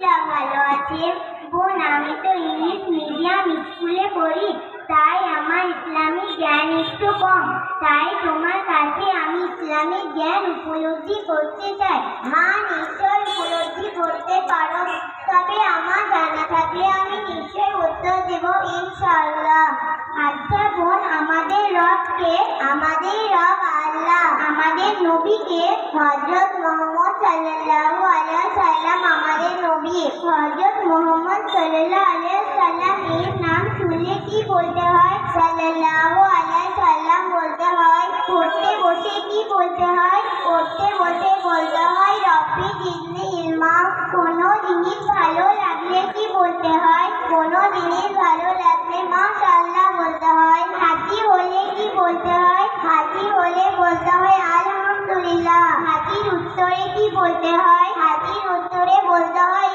আলহামদুলিল্লাহ ভালো আছে। বোন, আমি তো ইংলিশ মিডিয়াম স্কুলে পড়ি, তাই আমার ইসলামিক জ্ঞান একটু কম। তাই তোমার কাছে আমি ইসলামিক জ্ঞান উপলব্ধি করতে চাই। মা, নিশ্চয় উপলব্ধি করতে পারো, তবে আমার জানা থাকলে আমি নিশ্চয় উত্তর দেব ইনশাআল্লাহ। আচ্ছা বোন, আমাদের রব কে? আমাদের রব আল্লাহ। আমাদের নবীকে? হযরত মুহাম্মদ সাল্লাল্লাহু আলাইহি সাল্লাম আমাদের নবী। হযরত মুহাম্মদ সাল্লাল্লাহু আলাইহি সাল্লাম এর নাম শুনলে কি বলতে হয়? সাল্লাল্লাহু আলাইহি সাল্লাম বলতে হয়। পড়তে বসে কি বলতে হয়? পড়তে বসে বলতে হয় রব্বি জিদনি ইলমা। কোনো জিনিস ভালো লাগলে কি বলতে হয়? কোনো জিনিস ভালো লাগলে মাশাআল্লাহ বলতে হয়। হাসি হলে কি বলতে হয়? হাসি হলে বলতে হয় আলহামদুলিল্লাহ। হাসির উত্তরে কি বলতে হয়? হাসির উত্তরে বলতে হয়